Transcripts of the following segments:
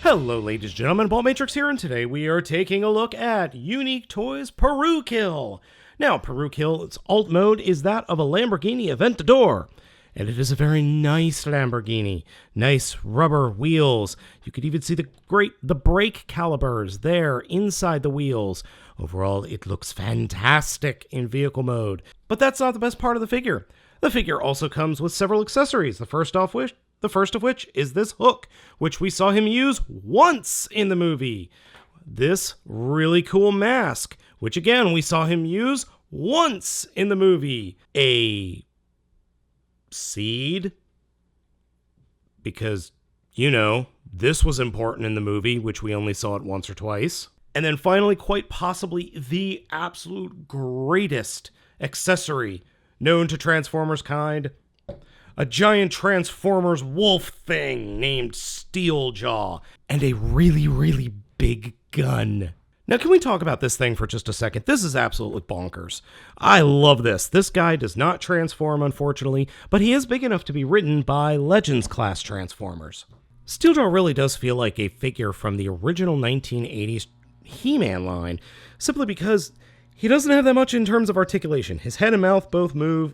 Hello ladies and gentlemen, Baltmatrix here, and today we are taking a look at UniqueToys Peru Kill. Now, Peru Kill, its alt mode is that of a Lamborghini Aventador, and it is a very nice Lamborghini. Nice rubber wheels. You could even see the brake calipers there inside the wheels. Overall, it looks fantastic in vehicle mode. But that's not the best part of the figure. The figure also comes with several accessories, the first of which is this hook, which we saw him use once in the movie. This really cool mask, which again we saw him use once in the movie. A seed, because, you know, this was important in the movie, which we only saw it once or twice. And then finally, quite possibly the absolute greatest accessory known to Transformers kind, a giant Transformers wolf thing named Steeljaw, and a really, really big gun. Now, can we talk about this thing for just a second? This is absolutely bonkers. I love this. This guy does not transform, unfortunately, but he is big enough to be ridden by Legends-class Transformers. Steeljaw really does feel like a figure from the original 1980s He-Man line, simply because he doesn't have that much in terms of articulation. His head and mouth both move,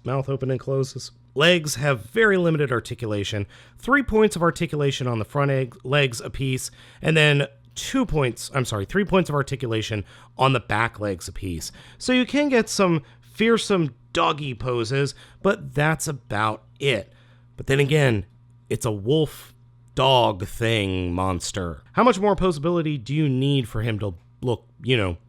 mouth open and closes. Legs have very limited articulation, 3 points of articulation on the front legs apiece, and then 3 points of articulation on the back legs apiece. So you can get some fearsome doggy poses, but that's about it. But then again, it's a wolf dog thing monster. How much more posability do you need for him to look,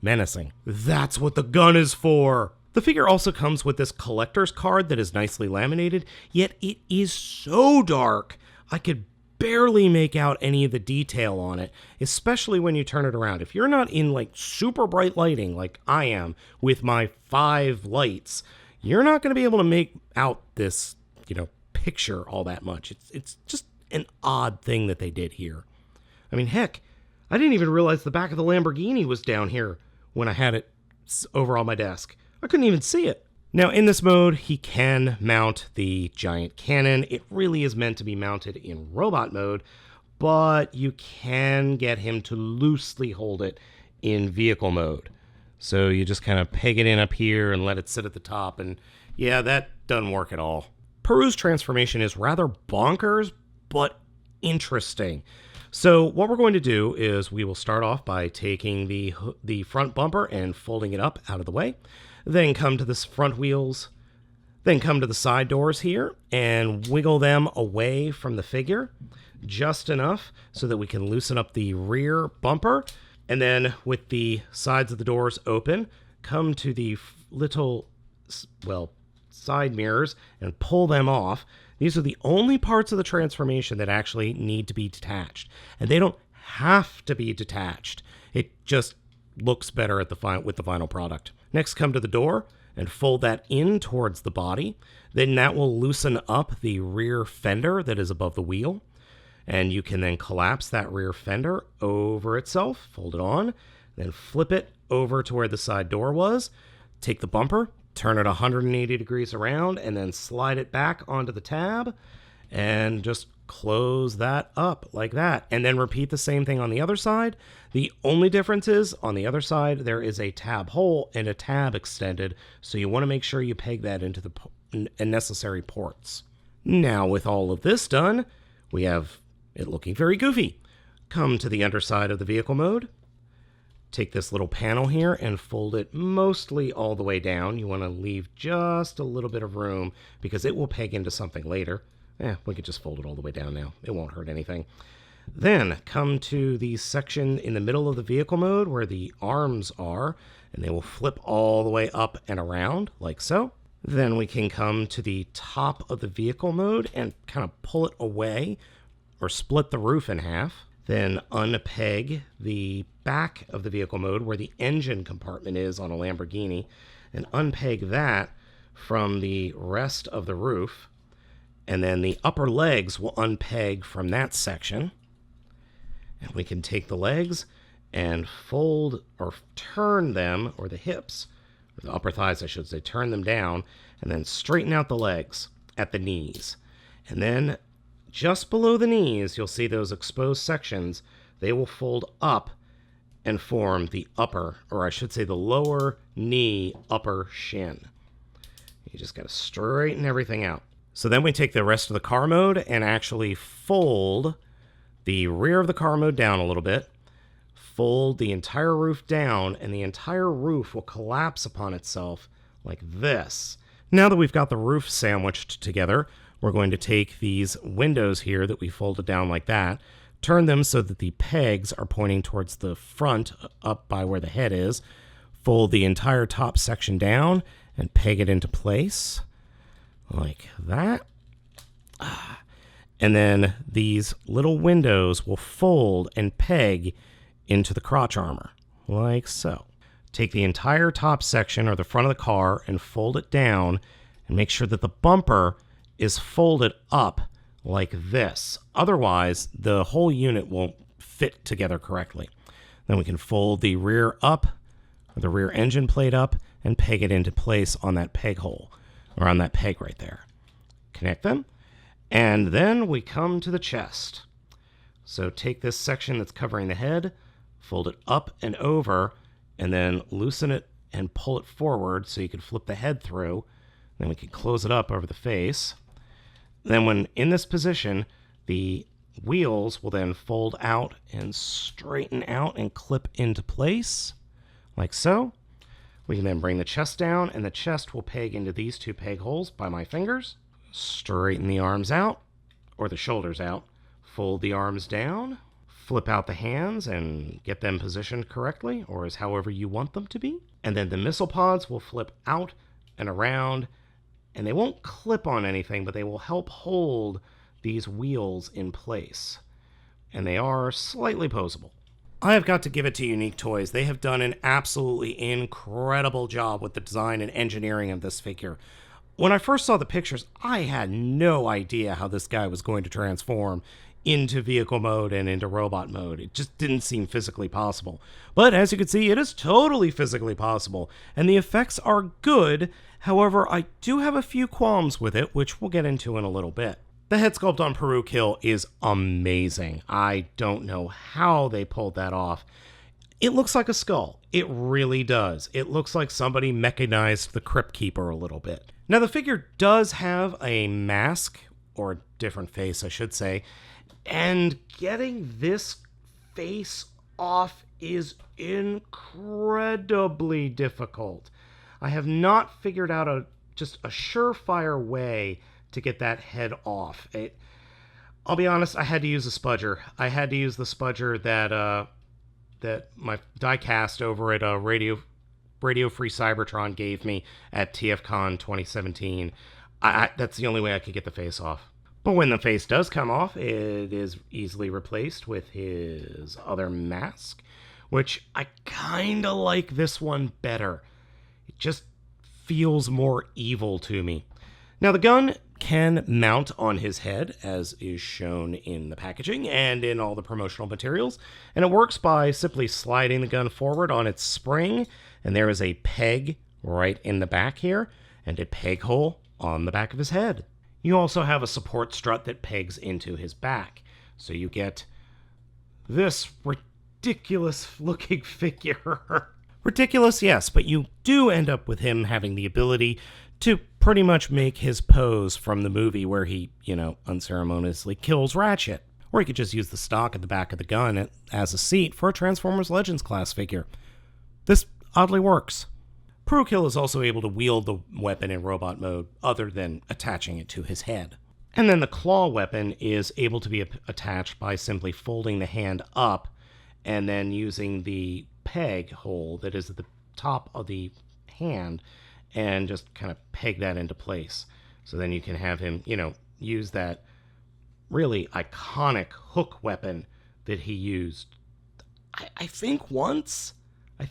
menacing? That's what the gun is for. The figure also comes with this collector's card that is nicely laminated, yet it is so dark, I could barely make out any of the detail on it, especially when you turn it around. If you're not in super bright lighting like I am with my 5 lights, you're not going to be able to make out this, picture all that much. It's just an odd thing that they did here. I mean, heck, I didn't even realize the back of the Lamborghini was down here when I had it over on my desk. I couldn't even see it. Now, in this mode, he can mount the giant cannon. It really is meant to be mounted in robot mode, but you can get him to loosely hold it in vehicle mode. So you just kind of peg it in up here and let it sit at the top, and yeah, that doesn't work at all. Peru's transformation is rather bonkers, but interesting. So what we're going to do is we will start off by taking the front bumper and folding it up out of the way. Then come to the front wheels, then come to the side doors here and wiggle them away from the figure just enough so that we can loosen up the rear bumper. And then with the sides of the doors open, come to the little, side mirrors and pull them off. These are the only parts of the transformation that actually need to be detached. And they don't have to be detached. It just looks better at with the final product. Next, come to the door and fold that in towards the body. Then that will loosen up the rear fender that is above the wheel. And you can then collapse that rear fender over itself, fold it on, then flip it over to where the side door was. Take the bumper, turn it 180 degrees around, and then slide it back onto the tab and just close that up like that. And then repeat the same thing on the other side. The only difference is on the other side, there is a tab hole and a tab extended. So you want to make sure you peg that into the necessary ports. Now with all of this done, we have it looking very goofy. Come to the underside of the vehicle mode. Take this little panel here and fold it mostly all the way down. You want to leave just a little bit of room because it will peg into something later. We could just fold it all the way down now. It won't hurt anything. Then come to the section in the middle of the vehicle mode where the arms are, and they will flip all the way up and around like so. Then we can come to the top of the vehicle mode and kind of pull it away or split the roof in half. Then unpeg the back of the vehicle mode where the engine compartment is on a Lamborghini and unpeg that from the rest of the roof. And then the upper legs will unpeg from that section. And we can take the legs and fold or turn them, or the hips, or the upper thighs I should say, turn them down, and then straighten out the legs at the knees. And then just below the knees, you'll see those exposed sections. They will fold up and form the upper, or I should say the lower knee upper shin. You just got to straighten everything out. So then we take the rest of the car mode and actually fold the rear of the car mode down a little bit, fold the entire roof down, and the entire roof will collapse upon itself like this. Now that we've got the roof sandwiched together, we're going to take these windows here that we folded down like that, turn them so that the pegs are pointing towards the front up by where the head is, fold the entire top section down, and peg it into place like that. And then these little windows will fold and peg into the crotch armor, like so. Take the entire top section or the front of the car and fold it down and make sure that the bumper is folded up like this. Otherwise, the whole unit won't fit together correctly. Then we can fold the rear up, or the rear engine plate up, and peg it into place on that peg hole, or on that peg right there. Connect them, and then we come to the chest. So take this section that's covering the head, fold it up and over, and then loosen it and pull it forward so you can flip the head through. Then we can close it up over the face. Then when in this position, the wheels will then fold out and straighten out and clip into place, like so. We can then bring the chest down, and the chest will peg into these two peg holes by my fingers. Straighten the arms out, or the shoulders out. Fold the arms down. Flip out the hands and get them positioned correctly, or as however you want them to be. And then the missile pods will flip out and around, and they won't clip on anything, but they will help hold these wheels in place. And they are slightly posable. I have got to give it to UniqueToys. They have done an absolutely incredible job with the design and engineering of this figure. When I first saw the pictures, I had no idea how this guy was going to transform into vehicle mode and into robot mode. It just didn't seem physically possible. But as you can see, it is totally physically possible, and the effects are good. However, I do have a few qualms with it, which we'll get into in a little bit. The head sculpt on Peru Kill is amazing. I don't know how they pulled that off. It looks like a skull. It really does. It looks like somebody mechanized the Crypt Keeper a little bit. Now, the figure does have a mask, or a different face, I should say, and getting this face off is incredibly difficult. I have not figured out just a surefire way to get that head off. I'll be honest, I had to use a spudger. I had to use the spudger that my die-cast over at Radio Free Cybertron gave me at TFCon 2017. That's the only way I could get the face off. But when the face does come off, it is easily replaced with his other mask, which I kind of like this one better. It just feels more evil to me. Now, the gun can mount on his head, as is shown in the packaging and in all the promotional materials, and it works by simply sliding the gun forward on its spring, and there is a peg right in the back here, and a peg hole on the back of his head. You also have a support strut that pegs into his back, so you get this ridiculous-looking figure. Ridiculous, yes, but you do end up with him having the ability to pretty much make his pose from the movie where he, unceremoniously kills Ratchet. Or he could just use the stock at the back of the gun as a seat for a Transformers Legends class figure. This oddly works. Peru Kill is also able to wield the weapon in robot mode other than attaching it to his head. And then the claw weapon is able to be attached by simply folding the hand up and then using the peg hole that is at the top of the hand and just kind of peg that into place. So then you can have him, use that really iconic hook weapon that he used, I think once? I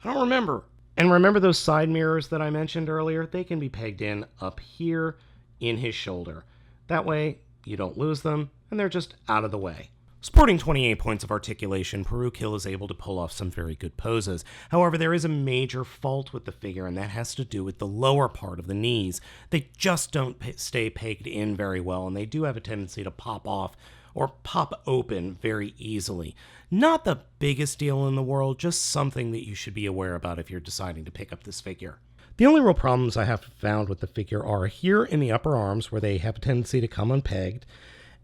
don't remember. And remember those side mirrors that I mentioned earlier? They can be pegged in up here in his shoulder. That way, you don't lose them, and they're just out of the way. Sporting 28 points of articulation, Peru Kill is able to pull off some very good poses. However, there is a major fault with the figure, and that has to do with the lower part of the knees. They just don't stay pegged in very well, and they do have a tendency to pop off or pop open very easily. Not the biggest deal in the world, just something that you should be aware about if you're deciding to pick up this figure. The only real problems I have found with the figure are here in the upper arms, where they have a tendency to come unpegged,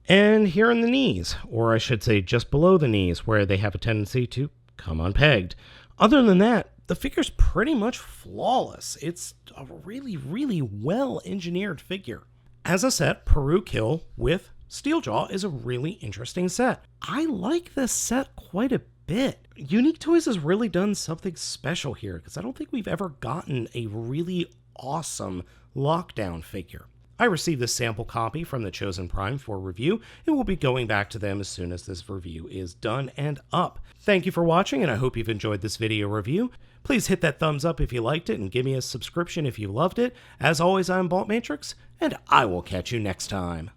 and here in the knees, or I should say just below the knees, where they have a tendency to come unpegged. Other than that, the figure's pretty much flawless. It's a really, really well-engineered figure. As a set, Peru Kill with Steeljaw is a really interesting set. I like this set quite a bit. UniqueToys has really done something special here, because I don't think we've ever gotten a really awesome lockdown figure. I received this sample copy from the Chosen Prime for review, and will be going back to them as soon as this review is done and up. Thank you for watching, and I hope you've enjoyed this video review. Please hit that thumbs up if you liked it, and give me a subscription if you loved it. As always, I'm Baltmatrix, and I will catch you next time.